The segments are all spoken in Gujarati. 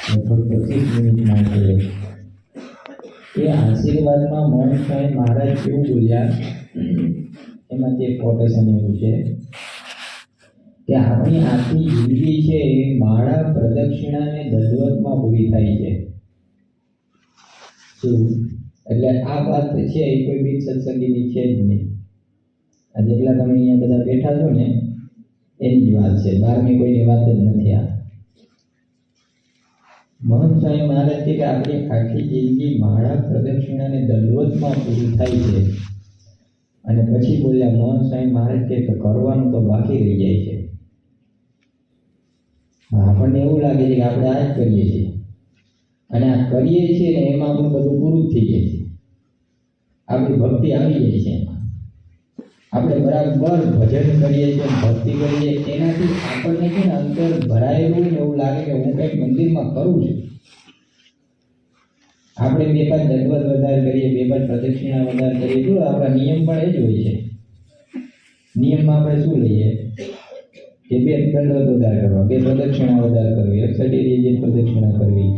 લગભગ 25 મિનિટમાં છે. એ આશીર્વાદમાં મોહન સ્વામી મહારાજ કેવું બોલ્યા, એમાંથી એક કોટેશન એવું છે કે આપણી આખી જિંદગી છે એ માળા પ્રદક્ષિણાને દંડવતમાં પૂરી થાય છે. શું એટલે આ વાત છે એ કોઈ બી સત્સંગીની છે જ નહીં. આ જેટલા તમે અહીંયા બધા બેઠા છો ને એની જ વાત છે, બહારની કોઈની વાત જ નથી. આ મોહન સ્વામી મહારાજ કે આપણી આખી જિંદગી માળા પ્રદક્ષિણાને દંડવતમાં પૂરી થાય છે. અને પછી બોલ્યા મોહન સ્વામી મહારાજ કે કરવાનું તો બાકી રહી જાય છે. આપણને એવું લાગે છે કે આપણે આ જ કરીએ છીએ અને આ કરીએ છીએ ને એમાં આપણું બધું પૂરું થઈ જાય છે. આપણી ભક્તિ આવી જાય છે એમાં. આપણે બરાબર ભજન કરીએ છીએ, ભક્તિ કરીએ, એનાથી આપણને છે ને અંતર ભરાયેલું ને એવું લાગે કે હું કંઈક મંદિરમાં કરું છું. આપણે બે પાંચ દંડવત વધારે કરીએ, બે પાંચ પ્રદક્ષિણા વધારે કરીએ, જો આપણા નિયમ પણ એ જ હોય છે. નિયમમાં આપણે શું લઈએ કે બે દંડવત વધારે કરવા, બે પ્રદક્ષિણા વધારે કરવી, 108 પ્રદક્ષિણા કરવી,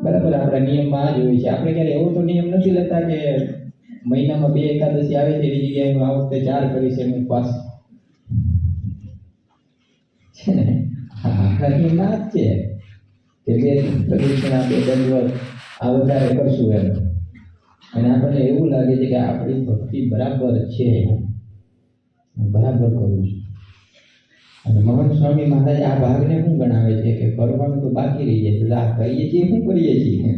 બરાબર આપણા નિયમમાં આ જ હોય છે. આપણે ક્યારે એવો તો નિયમ નથી લેતા કે મહિનામાં 2 એકાદશી આવે છે એની જગ્યાએ હું આ વખતે 4 કરીશ એમ ઉપવાસ છે ને. આપણા નિયમમાં જ છે કે બે પ્રદક્ષિણા, બે દંડવત આ વધારે કરશું એમ. અને આપણને એવું લાગે છે કે આપણી ભક્તિ બરાબર છે, બરાબર કરું છું. અને મોહન સ્વામી મહારાજ આ ભાગને શું ગણાવે છે કે કરવાનું તો બાકી રહી જાય છે. આ કરીએ છીએ, શું કરીએ છીએ?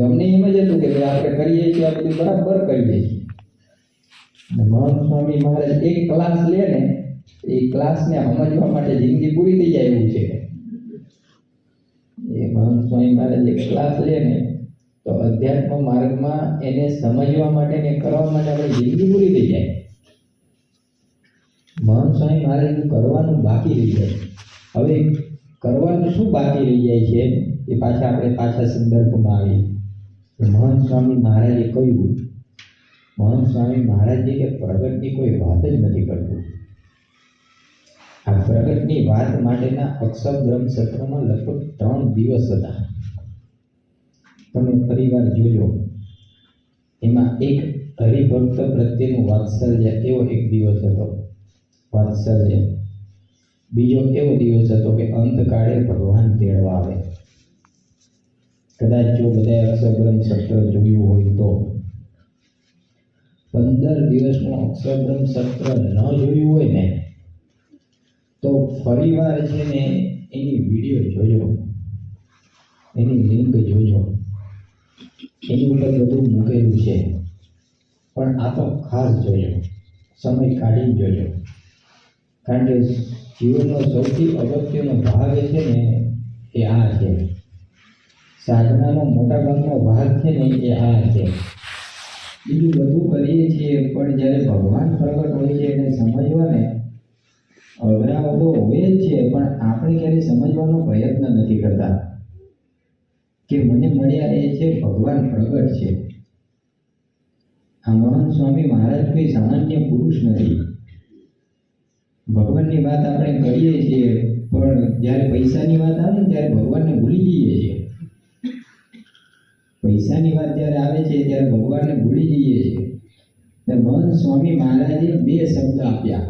અમને એમ જ હતું કે આપણે કરીએ છીએ આ બધું બરાબર કરીએ છીએ. અને મોહન સ્વામી મહારાજ એક ક્લાસ લે ને એ ક્લાસને સમજવા માટે જિંદગી પૂરી થઈ જાય એવું છે. એ મોહન સ્વામી મહારાજ એક ક્લાસ લે ને તો અધ્યાત્મ માર્ગમાં એને સમજવા માટે ને કરવા માટે આપણી જિંદગી પૂરી થઈ જાય. મોહન સ્વામી મહારાજ કરવાનું બાકી રહી જાય. હવે કરવાનું શું બાકી રહી જાય છે એ પાછા સંદર્ભમાં આવીએ. મોહન સ્વામી મહારાજે કહ્યું, મોહન સ્વામી મહારાજે કે પ્રગટની કોઈ વાત જ નથી કરતું. આ પ્રગટની વાત માટેના અક્ષરબ્રહ્મ સત્રમાં લગભગ 3 દિવસ હતા. તમે પરિવાર જોજો, એમાં એક હરિભક્ત પ્રત્યેનું વાત્સલ્ય એવો એક દિવસ હતો, વાત્સલ્ય. બીજો એવો દિવસ હતો કે અંતકાળે ભગવાન તેડવા આવે. કદાચ જો બધાએ અક્ષરબ્રહ્મ સત્ર જોયું હોય તો 15 દિવસનું અક્ષરબ્રહ્મ સત્ર ન જોયું હોય ને તો ફરીવાર છે ને એની વિડીયો જોજો, એની લિંક જોજો, એની ઉપર બધું મૂકેલું છે. પણ આ તો ખાસ જોજો, સમય કાઢીને જોજો. કારણ કે જીવનનો સૌથી અગત્યનો ભાગ છે ને એ આ છે. સાધનાનો મોટા ભાગનો ભાગ છે ને એ આ છે. બીજું બધું કરીએ છીએ પણ જ્યારે ભગવાન પ્રગટ હોય છે એને સમજવા ને અઘરા તો હોય જ છે, પણ આપણે ક્યારેય સમજવાનો પ્રયત્ન નથી કરતા કે મને મળ્યા એ છે ભગવાન પ્રગટ છે. આ મોહન સ્વામી મહારાજ કોઈ સામાન્ય પુરુષ નથી. ભગવાનની વાત આપણે કરીએ છીએ પણ જ્યારે પૈસાની વાત આવે ને ત્યારે ભગવાનને ભૂલી જઈએ છીએ. પૈસાની વાત જ્યારે આવે છે ત્યારે ભગવાનને ભૂલી જઈએ છીએ. મોહન સ્વામી મહારાજે 2 શબ્દ આપ્યા.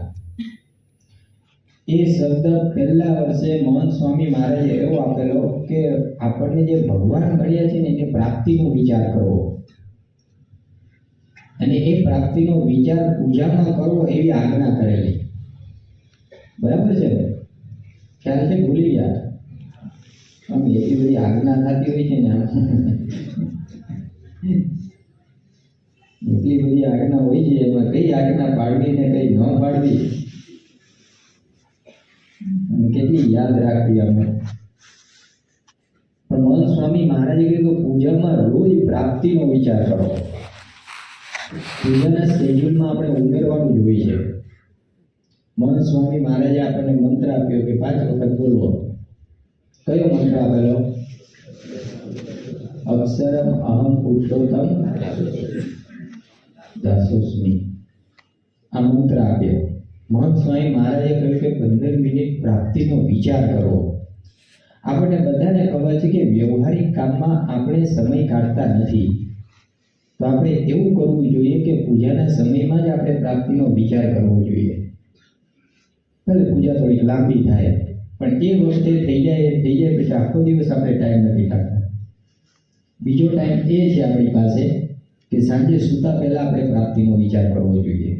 એ શબ્દ પહેલા વર્ષે મોહન સ્વામી મહારાજે એવો આપેલો કે આપણને જે ભગવાન મળ્યા છે ને એની પ્રાપ્તિનો વિચાર કરવો, અને એ પ્રાપ્તિનો વિચાર પૂજામાં કરવો એવી આજ્ઞા કરેલી. બરાબર છે? ખ્યાલ છે? ભૂલી ગયા? આમ એટલી બધી આજ્ઞા થતી હોય છે ને, એટલી બધી આજ્ઞા હોય છે, એમાં કઈ આજ્ઞા પાડવી ને કઈ ન પાડવી, કેટલી યાદ રાખવી આપણે. પણ મોહન સ્વામી મહારાજે કીધું પૂજામાં રોજ પ્રાપ્તિનો વિચાર કરો. પૂજાના શેડ્યુલમાં આપણે ઉમેરવાનું જ હોય છે. મોહન સ્વામી મહારાજે આપણને મંત્ર આપ્યો કે 5 વખત બોલવો. કયો મંત્ર આપેલો? અક્ષરમ અહમ પુરુષોત્તમ દાસોસ્મિ. આ મંત્ર આપ્યો. મોહન સ્વામી મહારાજે કહ્યું કે 15 મિનિટ પ્રાપ્તિનો વિચાર કરો. આપણને બધાને ખબર છે કે વ્યવહારિક કામમાં આપણે સમય કાઢતા નથી. તો આપણે એવું કરવું જોઈએ કે પૂજાના સમયમાં જ આપણે પ્રાપ્તિનો વિચાર કરવો જોઈએ. ભલે પૂજા થોડી લાંબી થાય, પણ એ વખતે થઈ જાય પછી આખો દિવસ આપણે ટાઈમ નથી કાઢતા. બીજો ટાઈમ એ છે આપણી પાસે કે સાંજે સૂતા પહેલા આપણે પ્રાપ્તિનો વિચાર કરવો જોઈએ,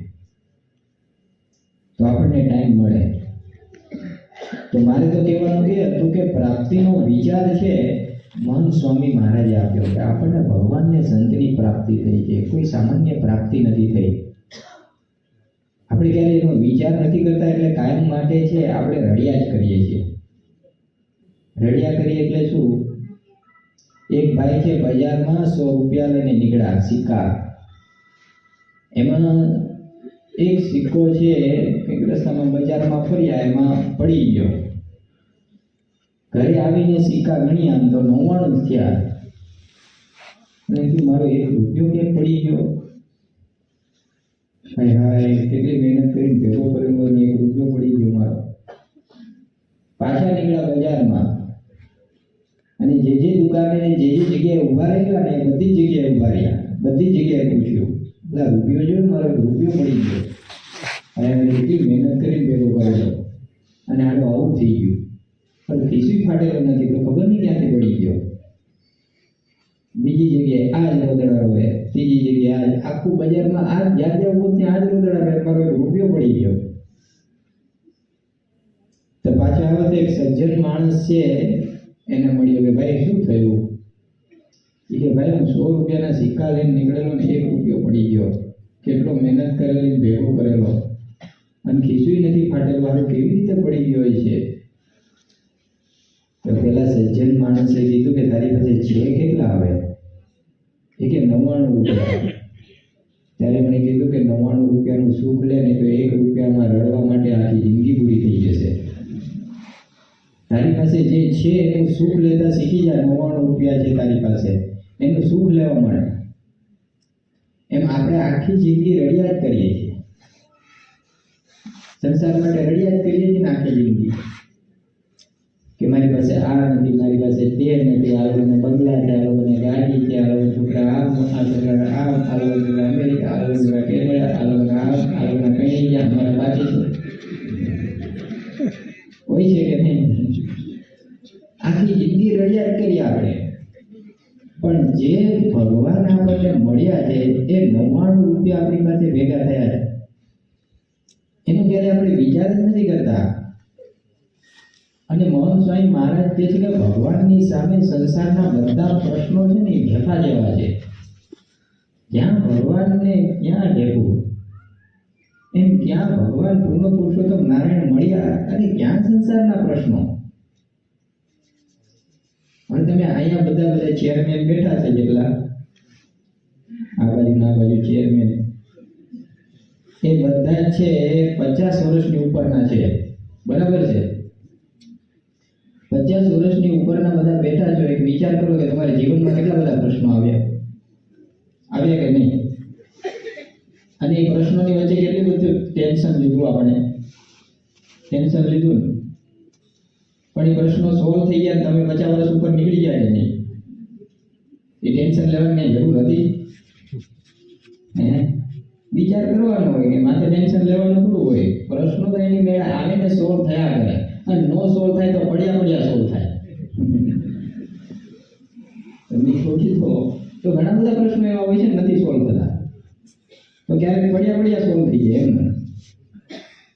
તો આપણને ટાઈમ મળે. તો મારે તો કહેવાનું એ હતું કે પ્રાપ્તિનો વિચાર છે મહંત સ્વામી મહારાજે આપ્યો કે આપણને ભગવાનને સંતની પ્રાપ્તિ થઈ છે, કોઈ સામાન્ય પ્રાપ્તિ નથી થઈ. આપણે ક્યારે એનો વિચાર નથી કરતા, એટલે કાયમ માટે છે આપણે રડિયા જ કરીએ છીએ. રડિયા કરીએ એટલે શું? એક ભાઈ છે બજારમાં 100 રૂપિયા લઈને નીકળ્યા, સિક્કા. એમાં એક સિક્કો છે કંઈક રસ્તામાં બજારમાં ફર્યા, એમાં પડી ગયો. ઘરે આવીને સિક્કા ગણ્યા તો 99 જ થયા. અને મારો 1 રૂપિયો કે પડી ગયો. હાય હાય, કેટલી મહેનત કરીને ભેગો કરેલો અને 1 રૂપિયો પડી ગયો મારો. પાછા નીકળ્યા બજારમાં અને જે દુકાને જે જગ્યાએ ઊભા રહેલા ને બધી જગ્યાએ ઊભા રહ્યા, બધી જગ્યાએ પૂછ્યું, એટલે રૂપિયો જો મારો રૂપિયો પડી ગયો. અને કેટલી મહેનત કરીને ભેગો કરેલો અને આનું આવું થઈ ગયું. પણ ખીસી ફાટેલો નથી તો ખબર નહીં ક્યાંથી પડી ગયો. બીજી જગ્યાએ આ જ રોદડા રોવે, ત્રીજી જગ્યાએ આખું બજારમાં આ જ્યાં જ્યાં ઉભો ત્યાં આ જ રોદડા રોવે, મારો રૂપિયો પડી ગયો. તો પાછો આવ્યો તો એક સજ્જન માણસ છે, એને મળ્યો કે ભાઈ શું થયું? એ કે ભાઈ હું 100 રૂપિયાના સિક્કા લઈને નીકળેલો ને 1 રૂપિયો પડી ગયો. કેટલો મહેનત કરેલી ભેગો કરેલો અને ખીસુય નથી ફાટેલો, આ કેવી રીતે પડી ગયો છે? તો પેલા સજ્જન માણસે કીધું કે તારી પાસે છે કેટલા આવે? એ કે 99 રૂપિયા. ત્યારે મને કીધું કે 99 રૂપિયાનું સુખ લે ને તો 1 રૂપિયામાં રડવા માટે આખી જિંદગી પૂરી થઈ જશે. તારી પાસે જે છે એનું સુખ લેતા શીખી જાય. 99 રૂપિયા છે તારી પાસે, એનું સુખ લેવા મળે. એમ આપણે આખી જિંદગી રડિયા જ કરીએ છીએ, સંસાર માટે રડિયા જ કરીએ છીએ ને આખી જિંદગી. કે મારી પાસે આ નથી, મારી પાસે તે નથી, આ લોકોને બંગલા છે, આ લોકોને ગાડી છે, આ લોકો છોકરા આમ, આ છોકરા આમ, આ લોકો અમેરિકા, આ લોકો કેનેડા, આ લોકો આમ, આ લોકો કઈ ગયા, અમારા બાકી છે. હોય છે કે નહીં? આખી જિંદગી રડિયા જ કરીએ આપણે. પણ જે ભગવાન આપણને મળ્યા છે એ 99 રૂપિયા આપણી પાસે ભેગા થયા છે, એનો ક્યારે આપણે વિચાર જ નથી કરતા. અને મહંત સ્વામી મહારાજ કહે છે કે ભગવાનની સામે સંસારના બધા પ્રશ્નો છે ને એ જતા જેવા છે. જ્યાં ભગવાનને ક્યાં ટેકવું, એમ ક્યાં ભગવાન પૂર્ણ પુરુષોત્તમ નારાયણ મળ્યા અને ક્યાં સંસારના પ્રશ્નો. અને તમે અહીંયા બધા ચેરમેન બેઠા છે, જેટલા આ બાજુ ચેરમેન, એ બધા છે 50 વર્ષની ઉપરના છે, બરાબર છે? 50 વર્ષની ઉપરના બધા બેઠા છો. એક વિચાર કરો કે તમારા જીવનમાં કેટલા બધા પ્રશ્નો આવ્યા કે નહીં? અને એ પ્રશ્નોની વચ્ચે કેટલી બધું ટેન્શન લીધું, આપણે ટેન્શન લીધું ને, પણ એ પ્રશ્નો સોલ્વ થઈ ગયા. તમે 50 વર્ષ ઉપર નીકળી જાય નહીં, એ ટેન્શન લેવાની જરૂર હતી? વિચાર કરવાનો હોય કે માથે ટેન્શન લેવાનું થોડું હોય. પ્રશ્નો તો એની મેળા આવે ને સોલ્વ થયા કરે, અને નો સોલ્વ થાય તો પડ્યા સોલ્વ થાય. તમે સોચી તો ઘણા બધા પ્રશ્નો એવા હોય છે નથી સોલ્વ થતા, તો ક્યારેક પડ્યા સોલ્વ થઈ જાય. એમ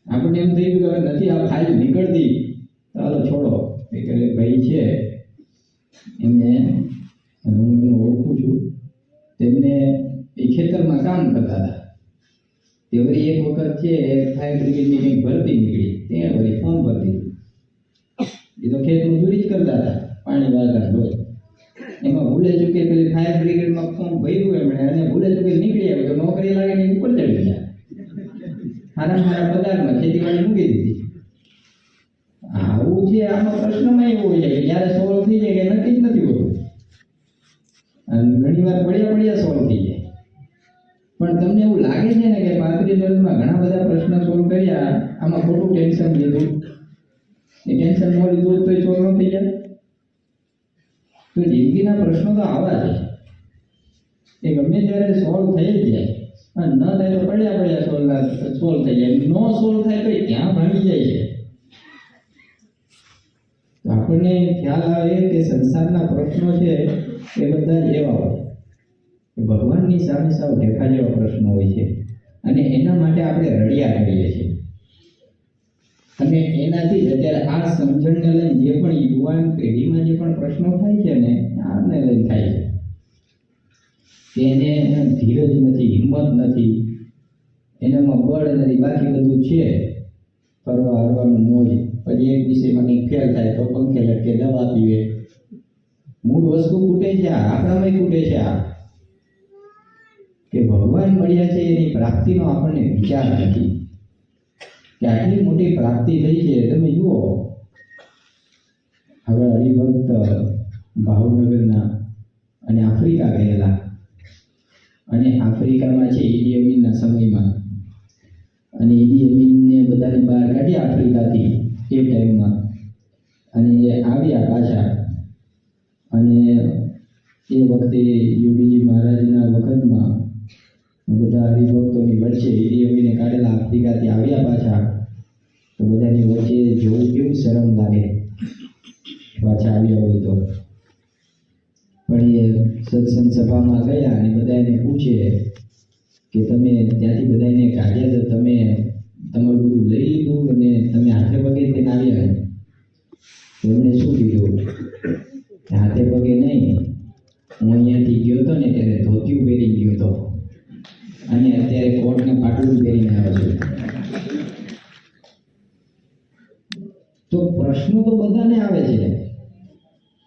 આપણને એમ થઈ ગયું કે નથી આ ફાઇલ નીકળતી, ચાલો છોડો. એ ભાઈ છે એમને હું એમને ઓળખું છું. તેમને એ ખેતરમાં કામ કરતા હતા. તે વળી એક વખત છે ફાયર બ્રિગેડની કંઈક ભરતી નીકળી, ત્યાં વળી ફોર્મ ભરતી. એ તો ખેત મજૂરી જ કરતા હતા, પાણી વાળતા રોજ. એમાં ભૂલે ચૂકે પેલી ફાયર બ્રિગેડમાં ફોર્મ ભર્યું એમણે, અને ભૂલે ચૂકે નીકળી આવ્યો તો નોકરી લાગે ને ઉપર ચડી ગયા. સારા પગારમાં ખેતીવાડી મૂકી દીધી. આવું છે. આમાં પ્રશ્નમાં એવું હોય છે કે જ્યારે સોલ્વ થઈ જાય કે નક્કી જ નથી હોતું, અને ઘણી વાર પડ્યા સોલ્વ થઈ જાય. પણ તમને એવું લાગે છે ને કે 35 વર્ષમાં ઘણા બધા પ્રશ્નો સોલ્વ કર્યા, આમાં ખોટું ટેન્શન લીધું. એ ટેન્શન ન લીધું તો સોલ્વ ન થઈ જાય. તો જિંદગીના પ્રશ્નો તો આવા છે, એ ગમે ત્યારે સોલ્વ થઈ જ જાય, અને ન થાય તો પડ્યા સોલ્વ થઈ જાય, નો સોલ્વ થાય તો ક્યાં ભાંગી જાય છે. તો આપણને ખ્યાલ આવે કે સંસારના પ્રશ્નો છે એ બધા જ એવા હોય, ભગવાનની સામે સાવ ઢેફા જેવા પ્રશ્નો હોય છે, અને એના માટે આપણે રડ્યા કરીએ છીએ. અને એનાથી જ અત્યારે આ સમજણને લઈને જે પણ યુવાન પેઢીમાં જે પણ પ્રશ્નો થાય છે ને, આને લઈને થાય છે કે એને ધીરજ નથી, હિંમત નથી, એનામાં બળ નથી, બાકી બધું છે ફરવા હરવાનું મોજ. પછી એક વિષયમાં કંઈક ફેલ થાય તો પંખે લટકે દવા પીવે. મૂળ વસ્તુ ખૂટે છે, આપણામાં ખૂટે છે આ કે ભગવાન મળ્યા છે એની પ્રાપ્તિનો આપણને વિચાર નથી કે આટલી મોટી પ્રાપ્તિ થઈ છે. તમે જુઓ, હવે હરિભક્ત ભાવનગરના અને આફ્રિકા ગયેલા, અને આફ્રિકામાં છે ઈડી અમીનના સમયમાં, અને ઈડી અમીનને બધાને બહાર કાઢ્યા આફ્રિકાથી એ ટાઈમમાં, અને એ આવ્યા પાછા. અને એ વખતે યોગીજી મહારાજના વખતમાં બધા હરિભક્તોની વચ્ચે ઈડી અમીને કાઢેલા આફ્રિકાથી આવ્યા પાછા, તો બધાની વચ્ચે જોવું કેવું શરમ લાગે પાછા આવ્યા હોય તો. પણ એ સત્સંગ સભામાં ગયા અને બધા એને પૂછે કે તમે ત્યાંથી બધા એને કાઢ્યા તો તમે તમારું બધું લઈ લીધું અને તમે હાથે પગે તેને આવ્યા? તો એમણે શું કીધું, હાથે પગે નહીં, હું અહીંયાથી ગયો હતો ને ત્યારે ધોતિયું પહેરી ગયો હતો, અને અત્યારે કોટને પાટલું પહેરીને આવ્યો છું. તો પ્રશ્નો તો બધાને આવે છે,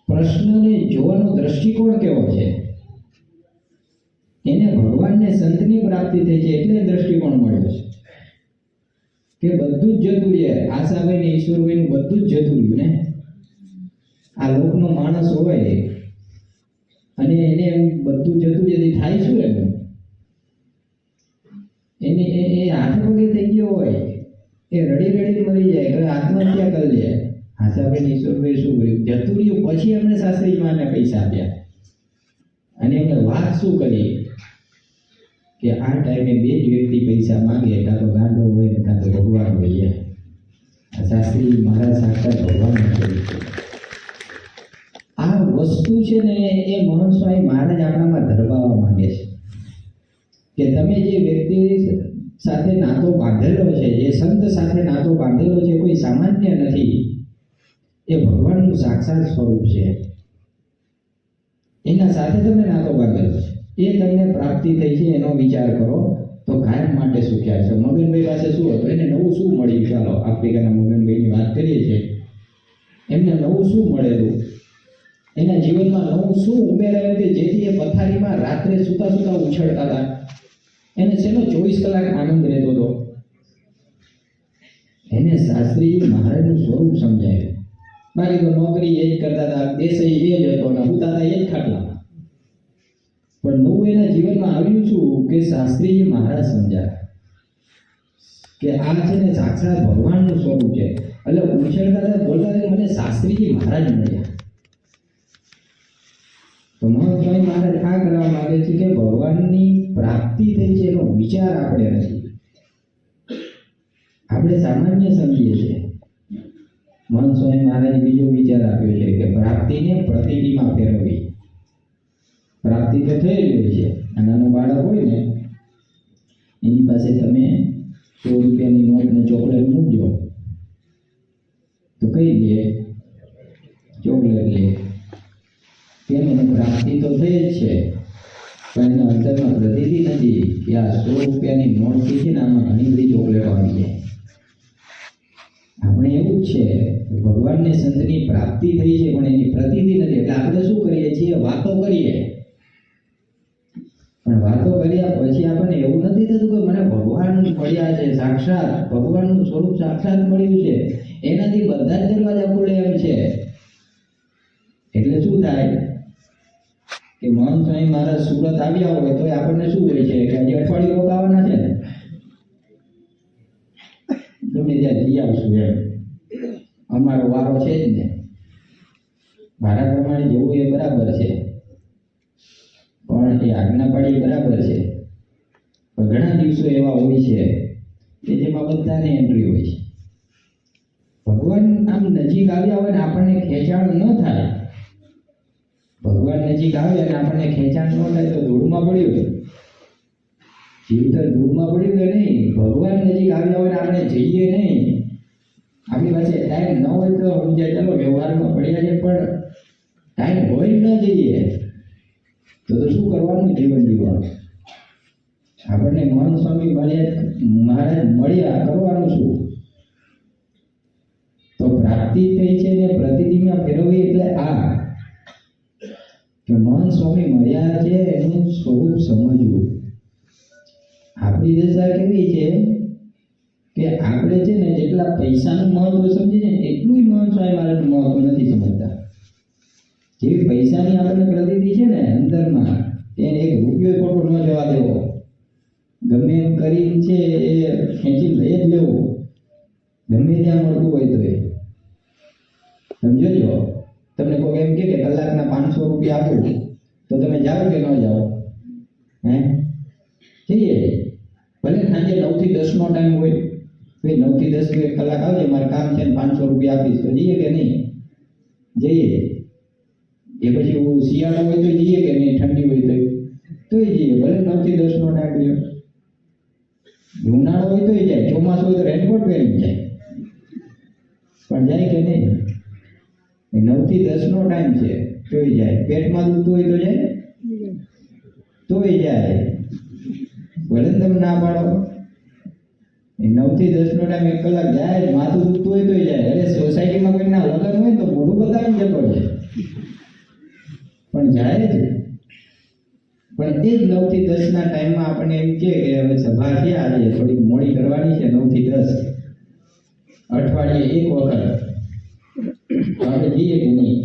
પ્રશ્નને જોવાનો દ્રષ્ટિકોણ કેવો છે? એને ભગવાનને સંતની પ્રાપ્તિ થઈ છે એટલે દ્રષ્ટિકોણ મળ્યો છે કે બધું જ જતું રહે, આશાભાઈ ને ઈશ્વરભાઈ નું બધું જ જતું રહ્યું ને. આ લોકનો માણસ હોય અને એને બધું જતું રહે થાય શું? એને એ હાથ પગે થઈ ગયો હોય, એ રડી રડી મરી જાય, હવે આત્મહત્યા કરી લે. આશાભાઈ ઈશ્વરભાઈ શું કર્યું? જતું રહ્યું, પછી એમને શાસ્ત્રીજીમાંને પૈસા આપ્યા, અને એમને વાત શું કરી કે આ ટાઈમે બે જ વ્યક્તિ પૈસા માંગે, કાં તો ગાંડો હોય ને કાં તો ભગવાન હોય. શાસ્ત્રીજી મહારાજ સાક્ષાત ભગવાન છે. આ વસ્તુ છે ને એ મહંત સ્વામી મહારાજ આપણામાં ધરવાવા માંગે છે કે તમે જે વ્યક્તિ સાથે નાતો બાંધેલો છે, જે સંત સાથે નાતો બાંધેલો છે, કોઈ સામાન્ય નથી, એ ભગવાનનું સાક્ષાત સ્વરૂપ છે. એના સાથે તમે નાતો બાંધેલો છે, એ તમને પ્રાપ્તિ થઈ છે એનો વિચાર કરો તો કાયમ માટે સુખ્યા છે. મગનભાઈ પાસે શું હતું? એને નવું શું મળ્યું? ચાલો આફ્રિકાના મગનભાઈની વાત કરીએ છીએ. એમને નવું શું મળેલું? એના જીવનમાં નવું શું ઉમેરાયું કે જેથી એ પથારીમાં રાત્રે સુતા સુતા ઉછળતા હતા? એને શેનો 24 કલાક આનંદ રહેતો હતો? એને શાસ્ત્રીજી મહારાજનું સ્વરૂપ સમજાયું. બાકી તો નોકરી એ જ કરતા હતા, દેસાઈ એ જ હતો, ને હુતા હતા એ જ ખાટલા. પણ નવું એના જીવનમાં આવ્યું શું કે શાસ્ત્રીજી મહારાજ સમજાય કે આ છે ને સાક્ષાત ભગવાનનું સ્વરૂપ છે. એટલે ઉછળતા હતા, બોલતા હતા, મને શાસ્ત્રીજી મહારાજ મળ્યા. તો મહંત સ્વામી મહારાજ આ કરવા માંગે છે કે ભગવાનની પ્રાપ્તિ થઈ છે એનો વિચાર આપણે નથી, આપણે સામાન્ય સમજીએ છીએ. મહંત સ્વામી મહારાજે બીજો વિચાર આપ્યો છે કે પ્રાપ્તિને પ્રતિટીમાં ફેરવવી. પ્રાપ્તિ તો થયેલી હોય છે, આ નાનું બાળક હોય ને એની પાસે તમે 100 રૂપિયાની નોટ ને ચોકલેટ મૂકજો તો કઈ લે? ચોકલેટ લે. કેમ? એને પ્રાપ્તિ તો થઈ જ છે, પણ એના અંતરમાં પ્રતીતિ નથી કે આ 100 રૂપિયાની નોટથી છે ને આમાં ઘણી બધી ચોકલેટો આવી જાય. આપણે એવું જ છે, ભગવાનને સંતની પ્રાપ્તિ થઈ છે પણ એની પ્રતીતિ નથી. એટલે આપણે શું કરીએ છીએ? વાતો કરીએ, પણ વાતો કર્યા પછી આપણને એવું નથી થતું કે મને ભગવાન મળ્યા છે, સાક્ષાત ભગવાનનું સ્વરૂપ સાક્ષાત મળ્યું છે, એનાથી બધા જ દરવાજા ખુલે એમ છે. એટલે શું થાય કે મહંત સ્વામી મહારાજ સુરત આવ્યા હોય તો આપણને શું હોય છે કે હજી અઠવાડિયું રોકાવાના છે ને, તમે ત્યાં જઈ આવશું એમ, અમારો વારો છે જ ને. મારા પ્રમાણે પ્રમાણે જવું એ બરાબર છે, પણ એ આજ્ઞા પાડી બરાબર છે. પણ ઘણા દિવસો એવા હોય છે કે જેમાં બધાને એન્ટ્રી હોય છે. ભગવાન આમ નજીક આવ્યા હોય ને આપણને ખેંચાણ ન થાય, ભગવાન નજીક આવે અને આપણને ખેંચાણ ન થાય તો ધૂળમાં પડ્યું, જીવતર ધૂળમાં પડ્યું કે નહીં. ભગવાન નજીક આવ્યા હોય ને આપણે જઈએ નહીં, આપણી પાસે ટાઈમ ન હોય તો સમજાય ચાલો વ્યવહારમાં પડ્યા છે, પણ ટાઈમ હોય ન જઈએ તો શું કરવાનું? જીવન જીવવાનું. આપણને મહાન સ્વામી મહારાજ મળ્યા, કરવાનું શું? તો પ્રાપ્તિ થઈ છે ને પ્રતિદિનમાં ફેરવવી એટલે આ કે મહાન સ્વામી મળ્યા છે એનું સ્વરૂપ સમજવું. આપણી દશા કેવી છે કે આપણે છે ને જેટલા પૈસાનું મહત્વ સમજીએ ને એટલું મહાન સ્વામી મહારાજનું મહત્વ નથી સમજતા. જેવી પૈસાની આપણને પ્રતિતિ છે ને અંદરમાં, તેને એક રૂપિયો ખોટો ન જવા દેવો, ગમે એમ કરીને છે એ ખેંચી લઈ જ લેવો, ગમે ત્યાં મળતું હોય તો. એ સમજો છો, તમને કોઈ એમ કે કલાકના 500 રૂપિયા આપું તો તમે જાઓ કે ન જાઓ? જઈએ. ભલે સાંજે 9 થી 10 નો ટાઈમ હોય, ભાઈ 9 થી 10 એક કલાક આવજે, મારે કામ છે ને 500 રૂપિયા આપીશ, તો જઈએ કે નહીં? જઈએ. એ પછી શિયાળો હોય તો જઈએ કે નહીં? ઠંડી હોય તોય જઈએ. ભલે 9 થી 10 નો ટાઈમ હોય. ઉનાળો હોય તોય જાય, ચોમાસું હોય તો રેનકોટ પહેરી જાય, પણ જાય કે નહીં? 9 થી 10 નો ટાઈમ છે તોય જાય. પેટમાં દુખતું હોય તો જાય, તોય જાય. ભલે તમે ના પાડો, 9 થી 10 નો ટાઈમ 1 કલાક જાય. માથું દુખતું હોય તોય જાય. અરે સોસાયટીમાં કોઈના લગ્ન હોય તો મોઢું બતાવી જતો છે, પણ જાય જ. પણ એ જ 9 થી 10 ના ટાઈમમાં આપણને એમ કે હવે સભા છે, આજે થોડીક મોડી કરવાની છે, 9 થી 10 અઠવાડિયે એક વખત, આપણે જઈએ કે નહીં?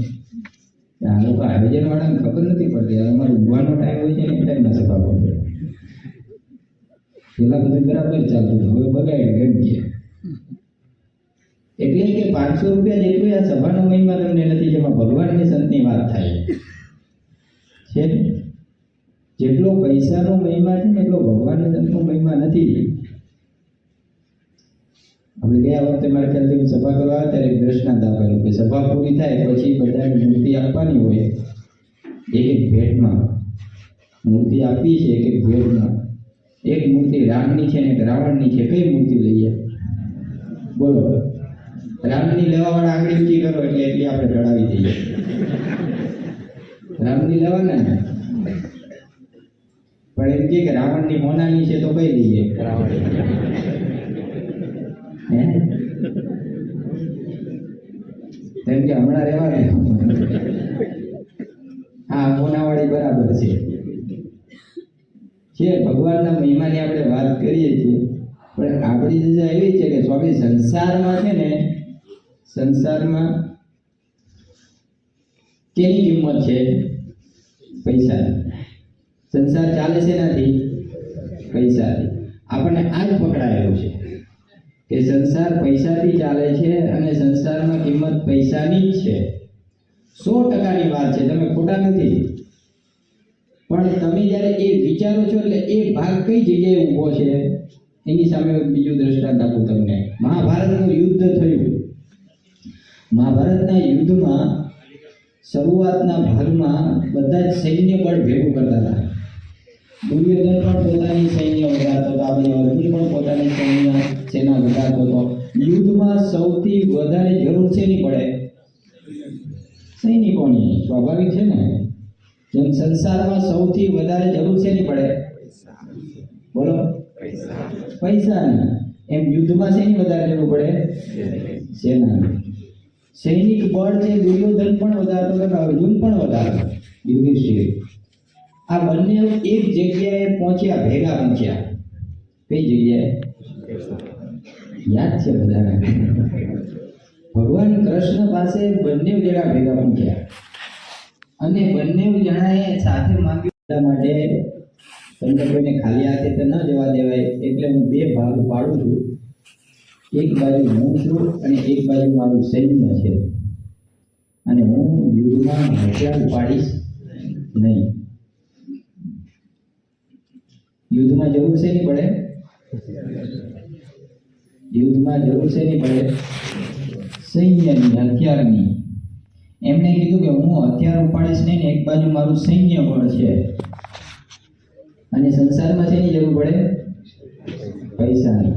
આ લોકો આયોજન વાળાને ખબર નથી પડતી. અમારો ઊંઘવાનો ટાઈમ હોય છે ને એ ટાઈમમાં સભા પડે. પેલા બધું બરાબર ચાલતું હતું, હવે બગાડી ગઈ. એટલે કે 500 રૂપિયા જેટલું આ સભાનો મહિમા તમને નથી, જેમાં ભગવાનની સંતની વાત થાય છે. જેટલો પૈસાનો મહિમા છે ને એટલો ભગવાનની સંતનો મહિમા નથી. આપણે ગયા વખતે મારે ખ્યાલથી સભા કરવા આવ્યા ત્યારે દ્રષ્ટાંત આપેલું કે સભા પૂરી થાય પછી બધાને મૂર્તિ આપવાની હોય, એક એક ભેટમાં મૂર્તિ આપી છે. એક એક ભેટમાં એક મૂર્તિ રામની છે ને એક રાવણની છે. કઈ મૂર્તિ લઈએ? બોલો. રામની લેવાવાળા આંગળી ઊંચી કરો એટલે એટલી આપણે ચડાવી દઈએ. રામની લેવાના ને, પણ એમ કે રાવણની મોનાની છે તો કઈ લઈએ? એમ કે હમણાં રહેવા દે, હા મોનાવાળી બરાબર છે. ભગવાનના મહિમાની આપણે વાત કરીએ છીએ, પણ આપણી દશા એવી છે કે સ્વામી સંસારમાં છે ને, સંસારમાં કેની કિંમત છે? પૈસાની. સંસાર ચાલે છે નથી? પૈસાથી. આપણને આ જ પકડાયેલું છે કે સંસાર પૈસાથી ચાલે છે અને સંસારમાં કિંમત પૈસાની જ છે. 100%ની વાત છે, તમે ખોટા નથી. પણ તમે જ્યારે એ વિચારો છો એટલે એ ભાગ કઈ જગ્યાએ ઊભો છે એની સામે બીજું દ્રષ્ટાંત આપું તમને. મહાભારતનું યુદ્ધ થયું. મહાભારતના યુદ્ધમાં શરૂઆતના ભાગમાં બધા જ સૈન્ય બળ ભેગું કરતા હતા. દુર્યોધન પણ પોતાની સૈન્ય વધારતો હતો, આપણે અર્જુન પણ પોતાની સેના વધારતો હતો. યુદ્ધમાં સૌથી વધારે જરૂર શેની પડે? સૈનિકોની. સ્વાભાવિક છે ને. જેમ સંસારમાં સૌથી વધારે જરૂર શેની પડે? બોલો. પૈસાની. એમ યુદ્ધમાં શેની વધારે જરૂર પડે? સેનાની. સૈનિક બળ છે દુર્યોધન પણ વધારતો હતો, અર્જુન પણ વધારતો, યુધિષ્ઠિર. આ બંને એક જગ્યાએ પહોંચ્યા, ભેગા પહોંચ્યા. કઈ જગ્યાએ? યાદ છે બધાને? ભગવાન કૃષ્ણ પાસે બંને જણા ભેગા પહોંચ્યા અને બંને જણાએ સાથે માંગ્યું માટે તમને કોઈને ખાલી હાથે તો ન જવા દેવાય, એટલે હું 2 ભાગ પાડું છું. એક બાજુ હું છું અને એક બાજુ મારું સૈન્ય છે. અને હું યુદ્ધમાં હથિયાર ઉપાડીશ નહીં. યુદ્ધમાં જરૂર છે નહીં પડે? યુદ્ધમાં જરૂર છે નહીં પડે? સૈન્યની, હથિયારની. એમને કીધું કે હું હથિયાર ઉપાડીશ નહીં ને એક બાજુ મારું સૈન્ય પણ છે. અને સંસારમાં શેની જરૂર પડે? પૈસાની.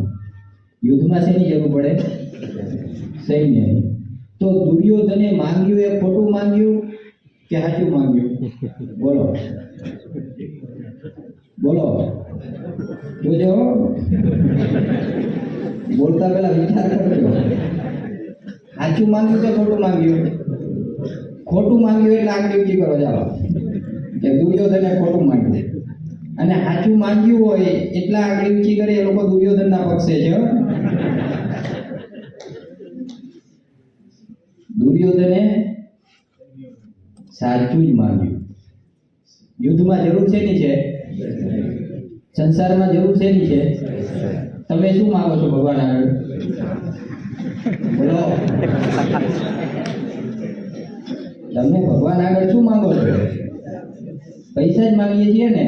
યુદ્ધમાં શેની જરૂર પડે? સૈન્યની. તો દુર્યોધને માંગ્યું એ ખોટું માંગ્યું કે સાચું માંગ્યું? બોલો બોલો, જોજો, બોલતા પહેલા વિચાર કરજો. સાચું માંગ્યું કે ખોટું માંગ્યું? ખોટું માંગ્યું એટલે આંગળી ઊંચી કરો ચાલો કે દુર્યોધને ખોટું માંગ્યું. અને સાચું માંગ્યું હોય એટલા આંગળી ઊંચી કરે એ લોકો દુર્યોધનના પક્ષે છે. દુર્યોધને સાચું જ માંગ્યું. યુદ્ધમાં જરૂર શેની છે? સંસારમાં જરૂર શેની છે? તમે શું માંગો છો ભગવાન આગળ? બોલો, તમે ભગવાન આગળ શું માંગો છો? પૈસા જ માંગીએ છીએ ને.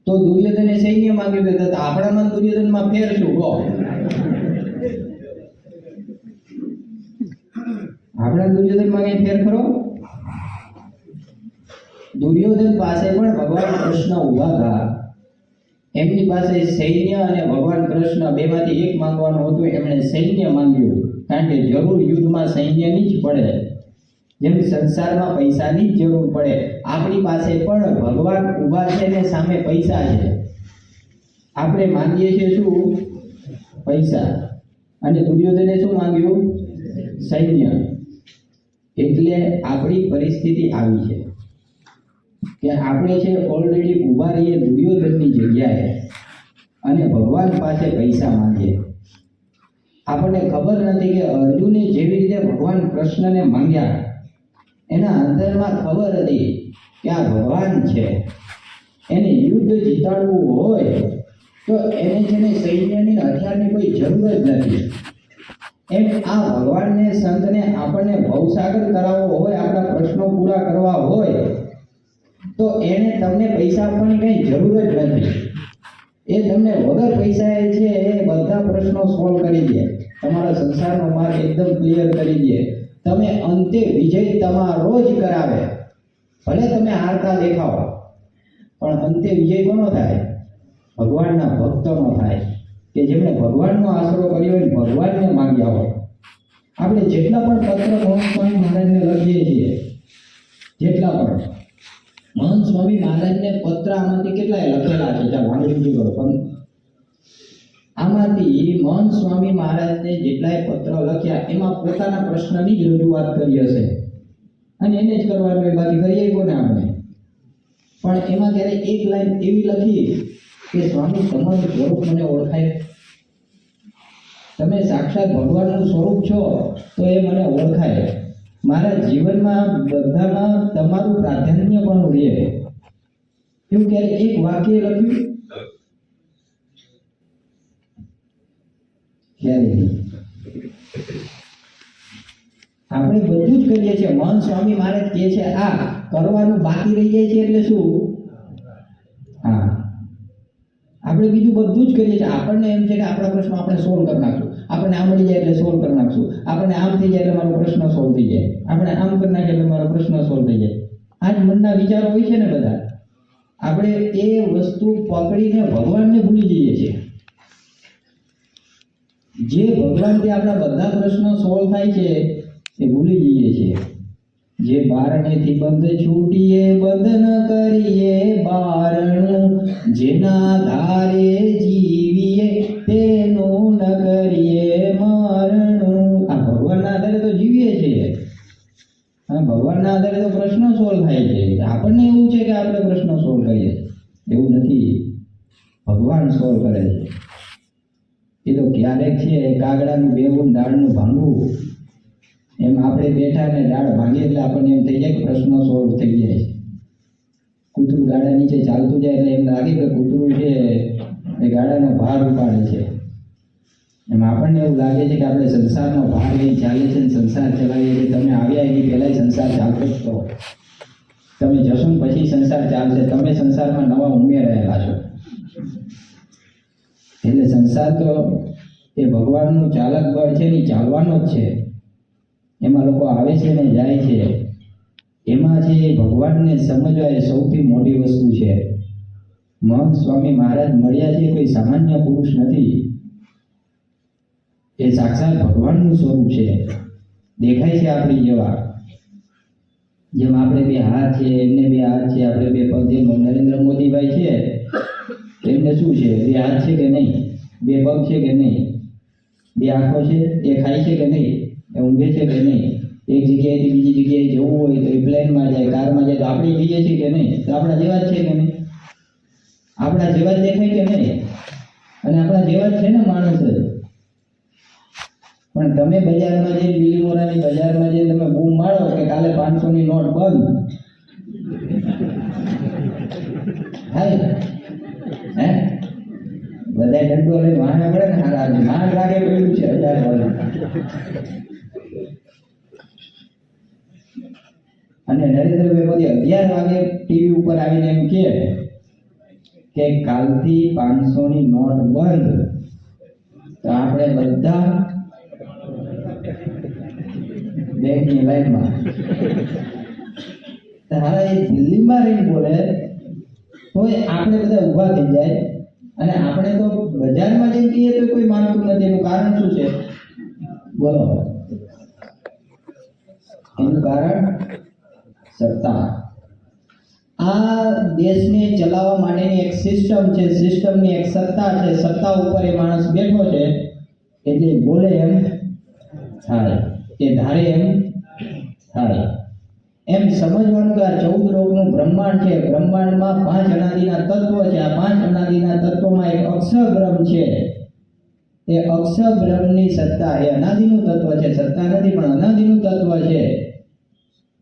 તો દુર્યોધને સૈન્ય માંગ્યું કે આપણામાં દુર્યોધનમાં ફેર શું? કહો. આપણા દુર્યોધનમાં કઈ ફેર ખરો? દુર્યોધન પાસે પણ ભગવાન કૃષ્ણ ઉભા હતા. એમની પાસે સૈન્ય અને ભગવાન કૃષ્ણ બેમાંથી એક માંગવાનું હતું. એમણે સૈન્ય માંગ્યું, કારણ કે જરૂર યુદ્ધમાં સૈન્યની જ પડે. જેમ સંસારમાં પૈસાની જ જરૂર પડે, આપણી પાસે પણ ભગવાન ઉભા છે ને સામે પૈસા છે. આપણે માંગીએ છીએ શું? પૈસા. અને દુર્યોધને શું માંગ્યું? સૈન્ય. એટલે આપણી પરિસ્થિતિ આવી છે કે આપણે છે ઓલરેડી ઉભા રહીએ દુર્યોધનની જગ્યાએ અને ભગવાન પાસે પૈસા માંગીએ. આપણને ખબર નથી કે અર્જુને જેવી રીતે ભગવાન કૃષ્ણને માંગ્યા, એના અંતરમાં ખબર હતી કે આ ભગવાન છે, એને યુદ્ધ જીતાડવું હોય તો એને છે ને સૈન્યની હથિયારની કોઈ જરૂર જ નથી. એમ આ ભગવાનને, સંતને આપણને ભવસાગર કરાવવો હોય, આપણા પ્રશ્નો પૂરા કરવા હોય તો એને તમને પૈસા આપવાની કઈ જરૂર જ નથી. એ તમને વગર પૈસા એ છે એ બધા પ્રશ્નો સોલ્વ કરી દે, તમારા સંસારનો માર્ગ એકદમ ક્લિયર કરી દે. તમે અંતે વિજય તમારો જ કરાવે. ભલે તમે હારતા દેખાવો પણ અંતે વિજય કોનો થાય? ભગવાનના ભક્તોનો થાય, કે જેમણે ભગવાનનો આશરો કર્યો હોય, ભગવાનને માંગ્યા હોય. આપણે જેટલા પણ પત્ર મહંત સ્વામી મહારાજને લખીએ છીએ, જેટલા પણ મહંત સ્વામી મહારાજને પત્ર આમાંથી કેટલાય લખેલા છે? ચાલો આંગળી કરો. પણ આમાંથી મહંત સ્વામી મહારાજને જેટલાય પત્ર લખ્યા એમાં પોતાના પ્રશ્નની જ રજૂઆત કરી હશે અને એને જ કરવાનું હોય, બાકી કરીએ કોને આપણે? પણ એમાં ત્યારે એક લાઈન એવી લખી કે સ્વામી તમારું સ્વરૂપ મને ઓળખાય, તમે સાક્ષાત ભગવાનનું સ્વરૂપ છો તો એ મને ઓળખાય. મારા જીવનમાં બધામાં તમારું પ્રાધાન્ય પણ રહે. એવું ક્યારે એક વાક્ય લખ્યું? ક્યારે નહીં. આપણે બધું જ કરીએ છીએ. મહંત સ્વામી મહારાજ કહે છે આ કરવાનું બાકી રહી જાય છે એટલે શું? હા, આપણે બીજું બધું જ કરીએ છીએ. આપણને એમ છે કે આપણા પ્રશ્નો આપણે સોલ્વ કરી નાખશું, આપણે આમ મળી જાય એટલે સોલ્વ કરી નાખશું, આપણે આમ થઈ જાય એટલે મારો પ્રશ્ન સોલ્વ થઈ જાય, આપણે આમ કરી નાખીએ એટલે મારો પ્રશ્ન સોલ્વ થઈ જાય. આ જ મનના વિચારો હોય છે ને બધા. આપણે એ વસ્તુ પકડીને ભગવાનને ભૂલી જઈએ છીએ. જે ભગવાનથી આપણા બધા પ્રશ્નો સોલ્વ થાય છે એ ભૂલી જઈએ છીએ. જે બારણેથી બંધ છૂટીએ બંધ ન કરીએ બારણ, જેના ધારે જીવીએ તેનું ન કરીએ મરણ. આ ભગવાનના આધારે તો જીવીએ છીએ, આ ભગવાનના આધારે તો પ્રશ્નો સોલ્વ થાય છે. આપણને એવું છે કે આપણે પ્રશ્નો સોલ્વ કરીએ, એવું નથી. ભગવાન સોલ્વ કરે છે. એ તો ક્યારેક છે કાગડાનું બેવું દાળનું ભાંગવું, એમ આપણે બેઠા ને દાળ ભાંગીએ એટલે આપણને એમ થઈ જાય કે પ્રશ્નો સોલ્વ થઈ જાય છે. કૂતરું ગાડા નીચે ચાલતું જાય એટલે એમ લાગે કે કૂતરું છે એ ગાડાનો ભાર ઉપાડે છે. એમ આપણને એવું લાગે છે કે આપણે સંસારનો ભાર લઈને ચાલીએ છીએ અને સંસાર ચલાવીએ છીએ. તમે આવ્યા એની પહેલાં સંસાર ચાલતો જ કરો. તમે જશો ને પછી સંસાર ચાલશે. તમે સંસારમાં નવા ઉમેરાયેલા છો. એટલે સંસાર તો એ ભગવાનનું ચાલક બળ છે ને, ચાલવાનો જ છે. એમાં લોકો આવે છે ને જાય છે. એમાં છે ભગવાનને સમજવા એ સૌથી મોટી વસ્તુ છે. મહંત સ્વામી મહારાજ મળ્યા છે કોઈ સામાન્ય પુરુષ નથી. એ સાક્ષાત ભગવાનનું સ્વરૂપ છે. દેખાય છે આપણી જેવા. જેમ આપણે બે હાથ છે, એમને બે હાથ છે, આપણે બે પગ. જેમ નરેન્દ્ર મોદીભાઈ છે, એમને શું છે? બે હાથ છે કે નહીં? બે પગ છે કે નહીં? બે આંખો છે? એ ખાય છે કે નહીં? એ ઊંઘે છે કે નહીં? એક જગ્યાએથી બીજી જગ્યાએ જવું હોય તો એ પ્લેનમાં જાય, કારમાં જાય. તો આપણે જઈએ છીએ કે નહીં? તો આપણા જેવા જ છે કે નહીં? આપણા જેવા જ દેખાય કે નહીં? અને આપણા જેવા જ છે ને માણસ જ. પણ તમે બજારમાં જઈને, બીલીમોરાની બજારમાં જઈને તમે બૂમ મારો કે કાલે 500ની નોટ બંધ, હાય હે બધા દંડો લઈ વાહને પડે ને. હારા માન લાગે પડ્યું છે 1000 વાળું. અને નરેન્દ્રભાઈ મોદી 11 વાગે ટીવી ઉપર આવીને એમ કે કાલથી 500ની નોટ બંધ. તો આપણે બધા બેંકની લાઈનમાં. હારા એ દિલ્હીમાં રહીને બોલે તો આપણે બધા ઊભા થઈ જાય. અને આપણે તો બજારમાં જઈને કહીએ તો કોઈ માનતું નથી. એનું કારણ શું છે? બોલો. એનું કારણ સત્તા. આ દેશને ચલાવવા માટેની એક સિસ્ટમ છે. સિસ્ટમની એક સત્તા છે. સત્તા ઉપર એ માણસ બેઠો છે એટલે બોલે એમ થાય, એ ધારે એમ થાય. એમ સમજવાનું કે આ 14 લોકનું બ્રહ્માંડ છે. બ્રહ્માંડમાં 5 અનાદિના તત્વો છે. આ 5 અનાદિના તત્વોમાં એક અક્ષરબ્રહ્મ છે. એ અક્ષરબ્રહ્મની સત્તા એ અનાદિનું તત્વ છે. સત્તા નથી પણ અનાદિનું તત્વ છે.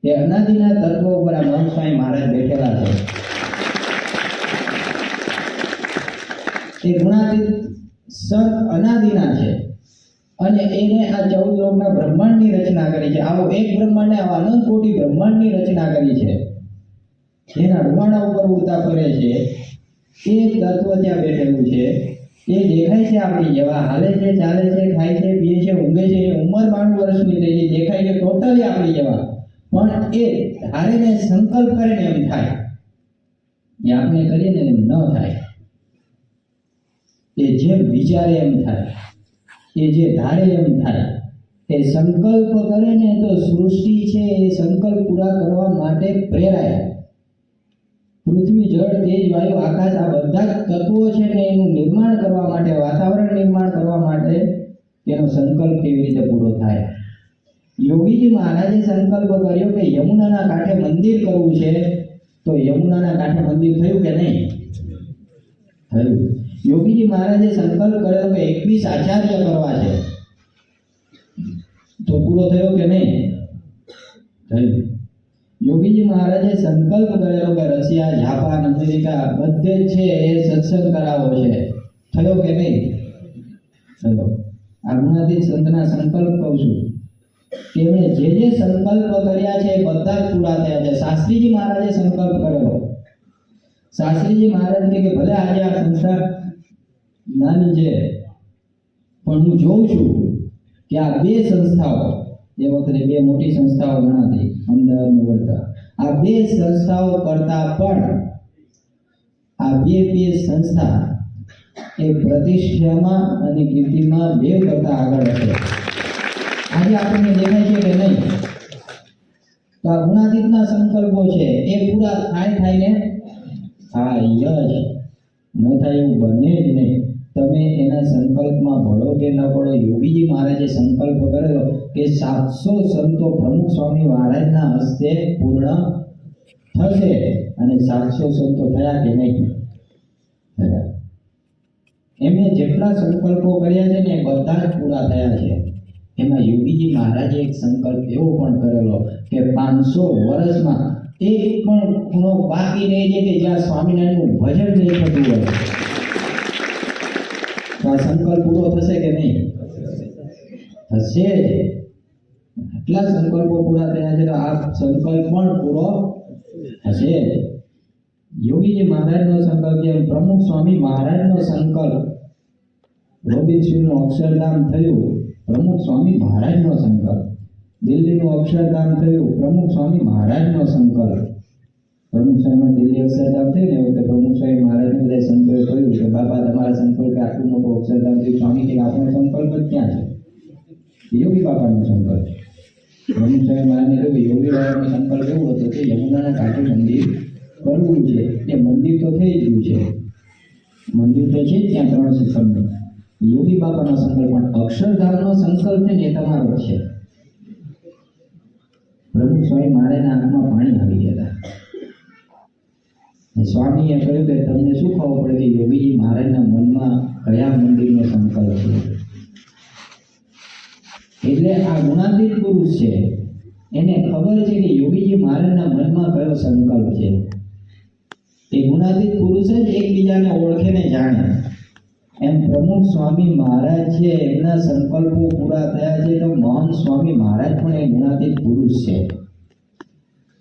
એ અનાદિના તત્વો ઉપર આ મહંત સ્વામી મહારાજ બેઠેલા છે. એ ગુણાતીત સત અનાદિના છે. અને એને આ 14 લોકના બ્રહ્માંડની રચના કરી છે. આવો એક બ્રહ્માંડને આવા અનંત કોટી બ્રહ્માંડની રચના કરી છે. જેના રૂવાણા ઉપર ઉડતા ફરે છે એ તત્વ ત્યાં બેઠેલું છે. એ દેખાય છે આપણી જેવા, હાલે છે, ચાલે છે, ખાય છે, પીએ છે, ઊંઘે છે. ઉંમર 92 વર્ષની થઈ છે. દેખાય છે ટોટલી આપણી જેવા. પણ એ ધારીને સંકલ્પ કરીને એમ થાય. એ આપણે કરીને એમ ન થાય. એ જેમ વિચારે એમ થાય. એ જે ધારે એમ થાય. એ સંકલ્પ કરે ને તો સૃષ્ટિ છે એ સંકલ્પ પૂરા કરવા માટે પ્રેરાય. પૃથ્વી, જળ, તેજ, વાયુ, આકાશ આ બધા તત્વો છે ને એનું નિર્માણ કરવા માટે, વાતાવરણ નિર્માણ કરવા માટે એનો સંકલ્પ કેવી રીતે પૂરો થાય. યોગીજી મહારાજે સંકલ્પ કર્યો કે યમુનાના કાંઠે મંદિર કરવું છે. તો યમુનાના કાંઠે મંદિર થયું કે નહીં? થયું. યોગીજી મહારાજે સંકલ્પ કર્યો કે 21 આચાર્ય કરવા છે. તો પૂરો થયો કે નહીં? થયું. યોગીજી મહારાજે સંકલ્પ કરેલો કે રશિયા, જાપાન, અમેરિકા બધે છે એ સત્સંગ કરાવો છે. થયો કે નહીં? થયો. આ ગુણાતીત સંતના સંકલ્પ કહું છું. તેમણે જે સંકલ્પ કર્યા છે એ બધા જ પૂરા થયા છે. શાસ્ત્રીજી મહારાજે સંકલ્પ કરેલો. શાસ્ત્રીજી મહારાજ કે ભલે આજે આ સંસ્થા નાની છે પણ હું જોઉં છું કે આ બે સંસ્થાઓ, એ વખતે બે મોટી સંસ્થાઓ ગણાતી, અમદાવાદ અને વડોદરા, આ બે સંસ્થાઓ કરતા પણ આ બે સંસ્થા એ પ્રતિષ્ઠામાં અને કીર્તિમાં બે કરતા આગળ છે. આજે આપણને દેખાય છે કે નહીં? તો આ ગુણાતીતના સંકલ્પો છે એ પૂરા થાય ને યશ ન થાય એવું બને જ નહીં. તમે એના સંકલ્પમાં ભળો કે ન ભળો. યોગીજી મહારાજે સંકલ્પ કરેલો કે 700 સંતો પ્રમુખ સ્વામી મહારાજના હસ્તે પૂર્ણ થશે. અને 700 સંતો થયા કે નહીં? થયા. એમને જેટલા સંકલ્પો કર્યા છે ને એ બધા જ પૂરા થયા છે. એમાં યોગીજી મહારાજે એક સંકલ્પ એવો પણ કરેલો કે 500 વર્ષમાં એક પણ ખૂણો બાકી નહીં રહે કે જ્યાં સ્વામિનારાયણનું ભજન નહીં થતું હોય. તો તો આ સંકલ્પ પૂરો થશે કે નહીં? થશે જ. આટલા સંકલ્પો પૂરા થયા છે તો આ સંકલ્પ પણ પૂરો થશે જ. યોગીજી મહારાજનો સંકલ્પ જેમ પ્રમુખ સ્વામી મહારાજનો સંકલ્પ, રોબિન્સનનું અક્ષરધામ થયું પ્રમુખ સ્વામી મહારાજનો સંકલ્પ, દિલ્હીનું અક્ષરધામ થયું પ્રમુખ સ્વામી મહારાજનો સંકલ્પ. પ્રમુખ સ્વામી દિલ્હી અક્ષરધામ થયું ને વખતે પ્રમુખ સ્વામી મહારાજને બધા સંતોએ કહ્યું કે બાપા તમારા સંકલ્પ આટલું મોટું અક્ષરધામ થયું. સ્વામી કે આપણો સંકલ્પ જ ક્યાં છે? યોગી બાપાનો સંકલ્પ. પ્રમુખ સ્વામી મહારાજને કહ્યું યોગી બાપાનો સંકલ્પ એવો હતો કે યમુનાના કાંઠે મંદિર કરવું છે. એ મંદિર તો થઈ ગયું છે, મંદિર તો છે ત્યાં 3 શિખરનું. યોગી બાપાનો સંકલ્પ પણ અક્ષરધામનો સંકલ્પ છે ને એ તમારો છે. પ્રમુખ સ્વામી મહારાજના આંખમાં પાણી આવી ગયા હતા. સ્વામીએ કહ્યું કે તમને શું ખબર પડે કે યોગીજી મહારાજના મનમાં કયા મંદિરનો સંકલ્પ છે? એટલે આ ગુણાતીત પુરુષ છે, એને ખબર છે કે યોગીજી મહારાજના મનમાં કયો સંકલ્પ છે. એ ગુણાતીત પુરુષ જ એકબીજાને ઓળખે ને જાણે. એમ પ્રમુખ સ્વામી મહારાજ છે, એમના સંકલ્પો પૂરા થયા છે તો મહાન સ્વામી મહારાજ પણ એ ગુણાતીત પુરુષ છે.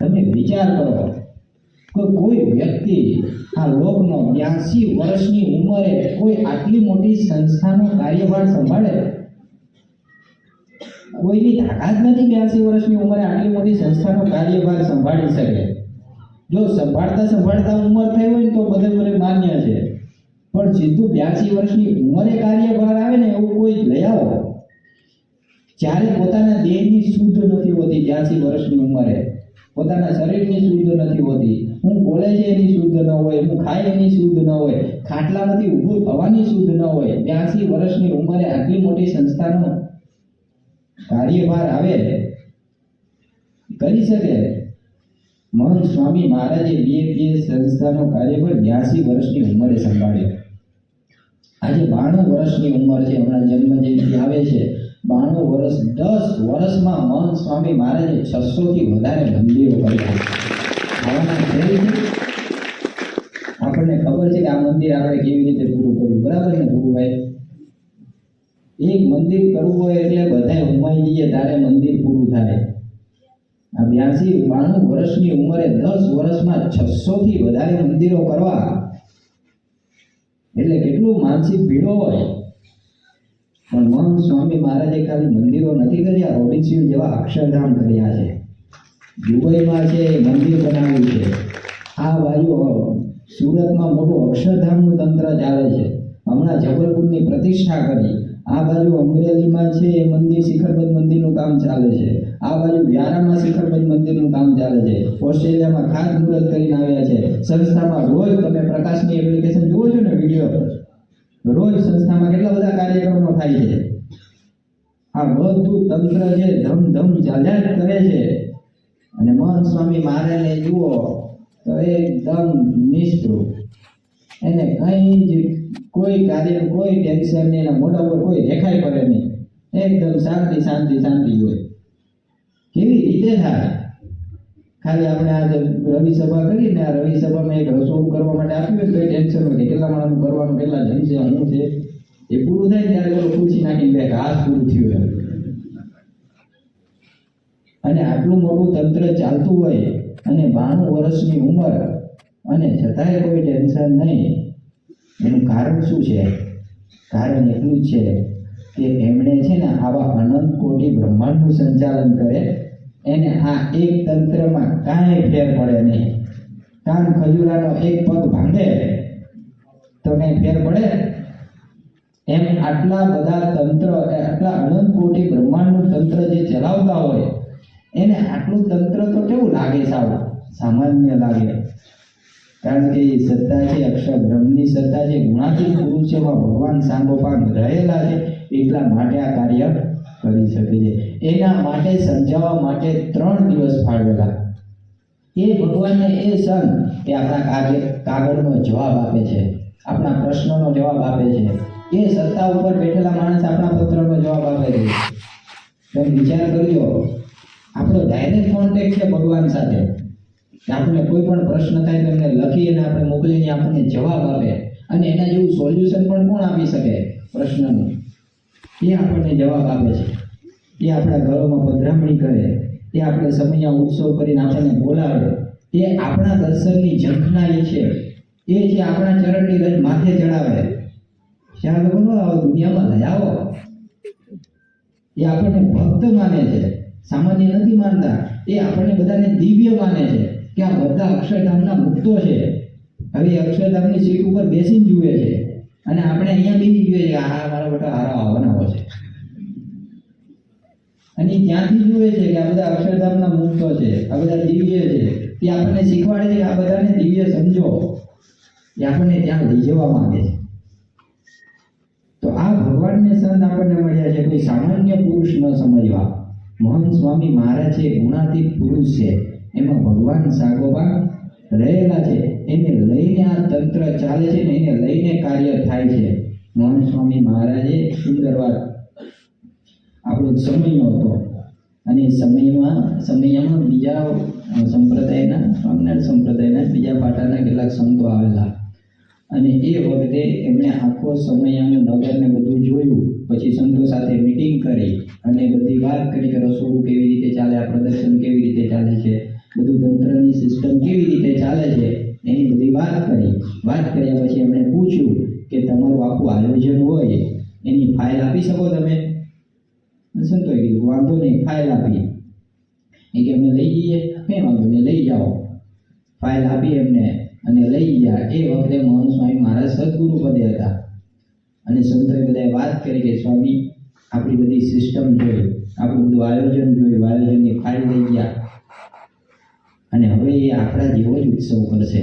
તમે વિચાર કરો કે કોઈ વ્યક્તિ આ લોકનો 82 વર્ષની ઉંમરે કોઈ આટલી મોટી સંસ્થાનો કાર્યભાર સંભાળે? કોઈની તાકાત નથી 82 વર્ષની ઉંમરે આટલી મોટી સંસ્થાનો કાર્યભાર સંભાળી શકે. જો સંભાળતા ઉંમર થઈ હોય તો બધે માન્ય છે, પણ સીધું 82 વર્ષની ઉંમરે કાર્યભાર આવે ને એવું કોઈ લઈ આવો. જ્યારે પોતાના દેહની શુદ્ધ નથી હોતી 82 વર્ષની ઉંમરે, પોતાના શરીરની શુદ્ધ નથી હોતી, હું બોલે છે એની શુદ્ધ ન હોય, હું ખાય એની શુદ્ધ ન હોય, ખાટલામાંથી ઊભું થવાની શુદ્ધ ન હોય, 82 વર્ષની ઉંમરે આટલી મોટી સંસ્થાનો કાર્યભાર આવે કરી શકે? મહંત સ્વામી મહારાજે બે સંસ્થાનો કાર્યભાર 82 વર્ષની ઉંમરે સંભાળ્યો. આજે 92 વર્ષની ઉંમર છે, હમણાં જન્મ જયંતિ આવે છે. 92 વર્ષ, 10 વર્ષમાં મહંત સ્વામી મહારાજે 600 થી વધારે મંદિરો કર્યા. આપણને ખબર છે કે આ મંદિર આપણે કેવી રીતે પૂરું કર્યું, બરાબર ને ગુરુભાઈ? એક મંદિર કરવું હોય એટલે બધા ઉમાઈ જઈએ ત્યારે મંદિર પૂરું થાય. આ 92 વર્ષની ઉંમરે 10 વર્ષમાં 600 થી વધારે મંદિરો કરવા એટલે કેટલું માનસિક ભીડો હોય. પણ મહંત સ્વામી મહારાજે ખાલી મંદિરો નથી કર્યા, રોબિન્સન જેવા અક્ષરધામ કર્યા છે. દુબઈમાં છે મંદિર બનાવ્યું છે. આ બાજુ સુરતમાં મોટું અક્ષરધામનું તંત્ર ચાલે છે. હમણાં જબલપુરની પ્રતિષ્ઠા કરી. આ બાજુ અમરેલીમાં છે એ મંદિર, શિખરબદ્ધ મંદિરનું કામ ચાલે છે. આ બાજુ વ્યારામાં શિખરબદ્ધ મંદિરનું કામ ચાલે છે. ઓસ્ટ્રેલિયામાં ખાસ મુહૂર્ત કરીને આવ્યા છે. સંસ્થામાં રોજ તમે પ્રકાશની એપ્લિકેશન જુઓ છો ને, વિડીયો, રોજ સંસ્થામાં કેટલા બધા કાર્યક્રમો થાય છે. આ બધું તંત્ર છે ધમ ચાલ્યા જ કરે છે. અને મહંત સ્વામી મહારાજને જુઓ તો એકદમ નિષ્ઠુર, એને કઈ જ કોઈ કાર્ય, કોઈ ટેન્શન નહીં, એના મોઢા પર કોઈ દેખાય પડે નહીં, એકદમ શાંતિ હોય. કેવી રીતે થાય? ખાલી આપણે આજે રવિ સભા કરી ને, આ રવિ સભામાં એક રસોડું કરવા માટે આપ્યું તો ટેન્શન હોય કે કેટલા માણસનું કરવાનું, કેટલા જણ છે, શું છે. એ પૂરું થાય ત્યારે પેલો ખુરશી નાખીને બે હાથ પૂરું થયું એમ. અને આટલું મોટું તંત્ર ચાલતું હોય અને 92 વર્ષની ઉંમર અને છતાંય કોઈ ટેન્શન નહીં. એનું કારણ શું છે? કારણ એટલું જ છે કે એમણે છે ને આવા અનંત કોટી બ્રહ્માંડનું સંચાલન કરે, એને આ એક તંત્રમાં કાંઈ ફેર પડે નહીં. કાન ખજૂરાનો એક પગ ભાંગે તો કંઈ ફેર પડે? એમ આટલા બધા તંત્ર, આટલા અનંત કોટી બ્રહ્માંડનું તંત્ર જે ચલાવતા હોય એને આટલું તંત્ર તો કેવું લાગે? સામાન્ય લાગે. કારણ કે એ સત્તા છે, અક્ષર બ્રહ્મની સત્તા છે, ગુણાતીત પુરુષોમાં ભગવાન સાંગોપાંગ રહેલા છે, એટલા માટે આ કાર્ય કરી શકે છે. એના માટે સમજાવવા માટે 3 દિવસ ફાળવેલા. એ ભગવાનને એ સંત એ આપણા કાગળનો જવાબ આપે છે, આપણા પ્રશ્નોનો જવાબ આપે છે. એ સત્તા ઉપર બેઠેલા માણસ આપણા પત્રનો જવાબ આપે છે. તમે વિચાર કરજો, આપણો ડાયરેક્ટ કોન્ટેક્ટ છે ભગવાન સાથે. આપણે કોઈ પણ પ્રશ્ન થાય તો એમને લખી અને આપણે મોકલીને આપણને જવાબ આપે. અને એના જેવું સોલ્યુશન પણ કોણ આપી શકે? પ્રશ્નનો, એ આપણને જવાબ આપે છે. એ આપણા ઘરોમાં પધરામણી કરે, એ આપણે સમયા ઉત્સવ કરીને આપણને બોલાવે, એ આપણા દર્શનની ઝંખના એ છે આપણા ચરણની રજ માથે ચડાવે. શ્યાં લોકો આવો દુનિયામાં લઈ આવો. એ આપણને ભક્ત માને છે, સામાન્ય નથી માનતા. એ આપણને બધાને દિવ્ય માને છે કે આ બધા અક્ષરધામના મુક્તો છે. હવે અક્ષરધામની સીટ ઉપર બેસીને જુએ છે અને આપણે અહીંયા બેસી જોઈએ છે, આ મારા બેટા હારા આવવાના છે. અને ત્યાંથી જુએ છે કે આ બધા અક્ષરધામના મુક્તો છે, આ બધા દિવ્ય છે. એ આપણને શીખવાડે છે કે આ બધાને દિવ્ય સમજો. એ આપણને ત્યાં લઈ જવા માંગે છે. તો આ ભગવાનને સંત આપણને મળ્યા છે, કોઈ સામાન્ય પુરુષ ન સમજવા. મહંત સ્વામી મહારાજ છે ગુણાતીત પુરુષ છે, એમાં ભગવાન સાગોબા રહેલા છે. એને લઈને આ તંત્ર ચાલે છે ને એને લઈને કાર્ય થાય છે. મહંત સ્વામી મહારાજે સુંદર વાત, આપણો સમય હતો અને સમયમાં બીજા સંપ્રદાયના, સ્વામિનારાયણ સંપ્રદાયના બીજા પાટાના કેટલાક સંતો આવેલા અને એ વખતે એમણે આખો સમયાનું નગરને બધું જોયું. પછી સંતો સાથે મીટિંગ કરી અને બધી વાત કરી કે રસોડું કેવી રીતે ચાલે, આ પ્રદર્શન કેવી રીતે ચાલે છે, બધું તંત્રની સિસ્ટમ કેવી રીતે ચાલે છે, એની બધી વાત કરી. વાત કર્યા પછી એમણે પૂછ્યું કે તમારું આખું આયોજન હોય એની ફાઇલ આપી શકો તમે? સંતોએ કીધું વાંધો નહીં, ફાઇલ આપી. એ કે અમે લઈ જઈએ? કંઈ વાંધો નહીં, લઈ જાઓ. ફાઇલ આપી એમને અને લઈ ગયા. એ વખતે મહંત સ્વામી મહારાજ સદગુરુ પદે હતા અને સંતોએ બધાએ વાત કરી કે સ્વામી આપણી બધી સિસ્ટમ જોઈ, આપણું બધું આયોજન જોયું, આયોજનની ફાઇલ લઈ ગયા અને હવે એ આપણા જેવો જ ઉત્સવ કરશે,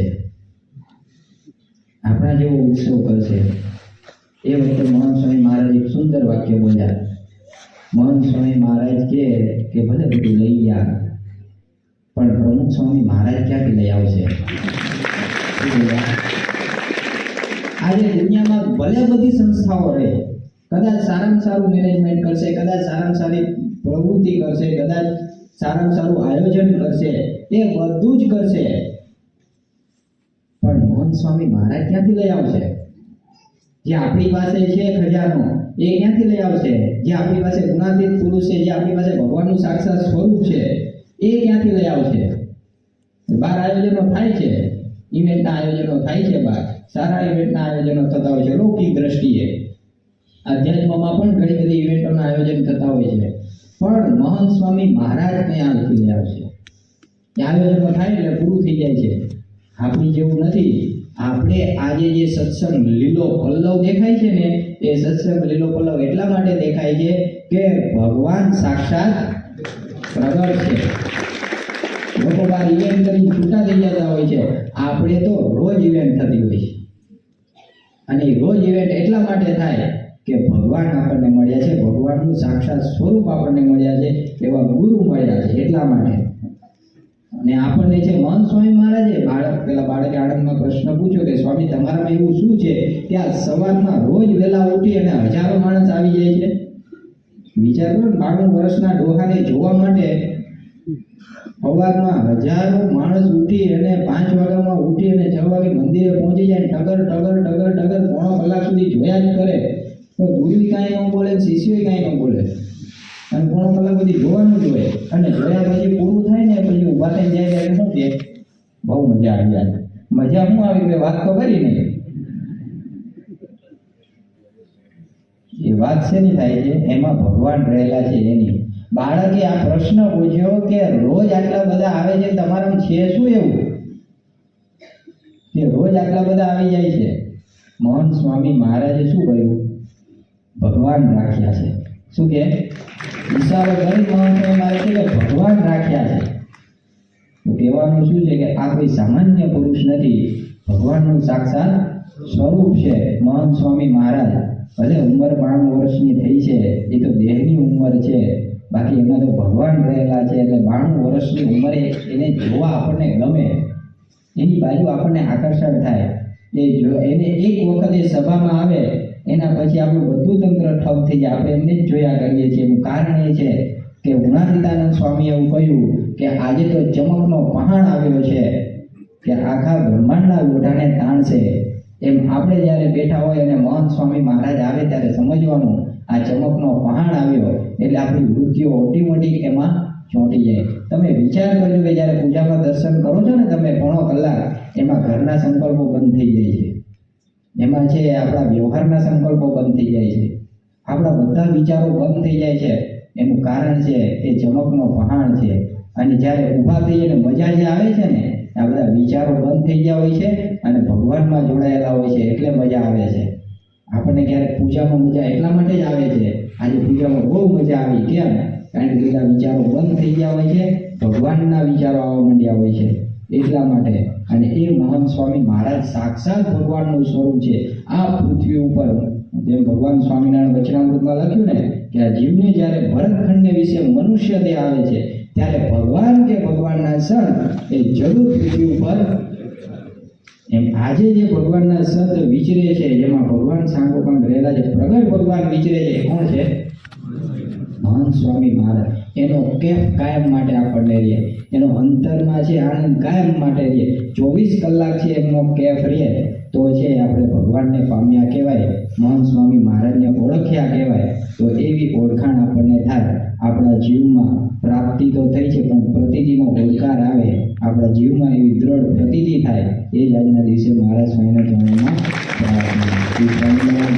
આપણા જેવો ઉત્સવ કરશે. એ વખતે મહંત સ્વામી મહારાજ એક સુંદર વાક્ય બોલ્યા. મહંત સ્વામી મહારાજ કે ભલે બધું લઈ ગયા પણ પ્રમુખ સ્વામી મહારાજ ક્યાંથી લઈ આવશે? આજે દુનિયામાં ભલે બધી સંસ્થાઓ રહે, કદાચ સારામાં સારું મેનેજમેન્ટ કરશે, કદાચ સારામાં સારી પ્રવૃત્તિ કરશે, કદાચ સારામાં સારું આયોજન કરશે, એ બધું જ કરશે, પણ મહંત સ્વામી મહારાજ ક્યાંથી લઈ આવશે? જે આપણી પાસે છે ખજાનો એ ક્યાંથી લઈ આવશે? જે આપણી પાસે ગુણાતીત પુરુષ છે, જે આપણી પાસે ભગવાનનું સાક્ષાત સ્વરૂપ છે, એ ક્યાંથી લઈ આવશે? બાર આયોજનો થાય છે, ઇવેન્ટના આયોજનો થાય છે, બાર સારા ઇવેન્ટના આયોજનો થતા હોય છે. લૌકિક દ્રષ્ટિએ અધ્યાત્મમાં પણ ઘણી બધી ઇવેન્ટોના આયોજન થતા હોય છે, પણ મહંત સ્વામી મહારાજ ક્યાંથી લઈ આવશે? આયોજનો થાય એટલે પૂરું થઈ જાય છે. આપણી જેવું નથી. આપણે આજે જે સત્સંગ લીલો પલ્લવ દેખાય છે ને, એ સત્સંગ લીલો પલ્લવ એટલા માટે દેખાય છે કે ભગવાન સાક્ષાત પ્રગટ છે. લોકો બાર ઇવેન્ટ કરીને છૂટા થઈ જતા હોય છે, આપણે તો રોજ ઇવેન્ટ થતી હોય છે. અને રોજ ઇવેન્ટ એટલા માટે થાય કે ભગવાન આપણને મળ્યા છે, ભગવાનનું સાક્ષાત સ્વરૂપ આપણને મળ્યા છે, એવા ગુરુ મળ્યા છે એટલા માટે. અને આપણને છે મહંત સ્વામી મહારાજે બાળકે આણંદમાં પ્રશ્ન પૂછ્યો કે સ્વામી તમારામાં એવું શું છે કે આ સવારમાં રોજ વહેલા ઉઠી અને હજારો માણસ આવી જાય છે? વિચાર કરો, 92 વર્ષના ડોહાને જોવા માટે સવારમાં હજારો માણસ ઉઠી અને 5 વાગ્યામાં ઉઠી અને 6 વાગે મંદિરે પહોંચી જાય, ટગર ટગર ટગર ટગર પોણો કલાક સુધી જોયા જ કરે. તો ગુરુ કાંઈ ન બોલે, શિષ્યો કાંઈ ન બોલે અને પોણો કલાક બધી જોવાનું જ હોય. અને જોયા પછી પૂરું થાય ને પછી ઊભા થઈ જાય ત્યારે શું કે બહુ મજા આવી જાય. મજા શું આવી? મેં વાત તો કરી ને. એ વાત શેની થાય છે? એમાં ભગવાન રહેલા છે એની. બાળકે આ પ્રશ્ન પૂછ્યો કે રોજ આટલા બધા આવે છે, તમારામાં છે શું એવું કે રોજ આટલા બધા આવી જાય છે? મહંત સ્વામી મહારાજે શું કહ્યું? ભગવાન રાખ્યા છે. શું કે ઈશારો કરી મહંત સ્વામી મહારાજે કે ભગવાન રાખ્યા છે. તો કહેવાનું શું છે કે આ કોઈ સામાન્ય પુરુષ નથી, ભગવાનનું સાક્ષાત સ્વરૂપ છે મહંત સ્વામી મહારાજ. ભલે ઉંમર 92 વર્ષની થઈ છે, એ તો દેહની ઉંમર છે, બાકી એમાં તો ભગવાન રહેલા છે. એટલે 92 વર્ષની ઉંમરે એને જોવા આપણને ગમે, એની બાજુ આપણને આકર્ષણ થાય. એને એક વખત એ સભામાં આવે એના પછી આપણું બધું તંત્ર ઠપ થઈ જાય, આપણે એમને જ જોયા કરીએ છીએ. એનું કારણ એ છે કે ગુણાતીતાનંદ સ્વામીએ એવું કહ્યું કે આજે તો ચમકનો પહાણ આવ્યો છે કે આખા બ્રહ્માંડના લોઢાને તાણશે. એમ આપણે જ્યારે બેઠા હોય અને મહંત સ્વામી મહારાજ આવે ત્યારે સમજવાનું આ ચમકનો પહાણ આવ્યો એટલે આપણી વૃત્તિઓ ઓટોમેટિક એમાં ચોંટી જાય. તમે વિચાર કરજો કે જ્યારે પૂજામાં દર્શન કરો છો ને તમે પોણો કલાક, એમાં ઘરના સંકલ્પો બંધ થઈ જાય છે, એમાં છે આપણા વ્યવહારના સંકલ્પો બંધ થઈ જાય છે, આપણા બધા વિચારો બંધ થઈ જાય છે. એનું કારણ છે એ ચમકનો પહાણ છે. અને જ્યારે ઊભા થઈને મજા જે આવે છે ને, આ બધા વિચારો બંધ થઈ ગયા હોય છે અને ભગવાનમાં જોડાયેલા હોય છે એટલે મજા આવે છે. આપણને ક્યારેક પૂજામાં મજા એટલા માટે જ આવે છે. આજે પૂજામાં બહુ મજા આવી, કેમ? કારણ કે બધા વિચારો બંધ થઈ ગયા હોય છે, ભગવાનના વિચારો આવવા માંડ્યા હોય છે એટલા માટે. અને એ મહંત સ્વામી મહારાજ સાક્ષાત ભગવાનનું સ્વરૂપ છે આ પૃથ્વી ઉપર. જેમ ભગવાન સ્વામિનારાયણ વચનામૃતમાં લખ્યું ને કે આ જીવને જ્યારે ભરતખંડને વિશે મનુષ્ય દેહ આવે છે ત્યારે ભગવાન કે ભગવાનના સંત એ જરૂર પૃથ્વી ઉપર. એમ આજે જે ભગવાનના સંત વિચરે છે, જેમાં ભગવાન સાંગોપાંગ રહેલા છે, પ્રગટ ભગવાન વિચરે છે, એ કોણ છે? મહંત સ્વામી મહારાજ. એનો કેફ કાયમ માટે આપણને રહે, એનો અંતરમાં છે આનંદ કાયમ માટે રહે. 24 કલાક છે એમનો કેફ રહે તો છે આપણે ભગવાનને પામ્યા કહેવાય, મહંત સ્વામી મહારાજને ઓળખ્યા કહેવાય. તો એવી ઓળખાણ આપણને થાય. આપણા જીવમાં પ્રાપ્તિ તો થઈ છે પણ પ્રતિદિનો ઓળકાર આવે, આપણા જીવમાં એવી દ્રઢ પ્રતીતિ થાય. એ જ આજના દિવસે મહારાજ સ્વામીના ચરણોમાં પ્રાર્થના.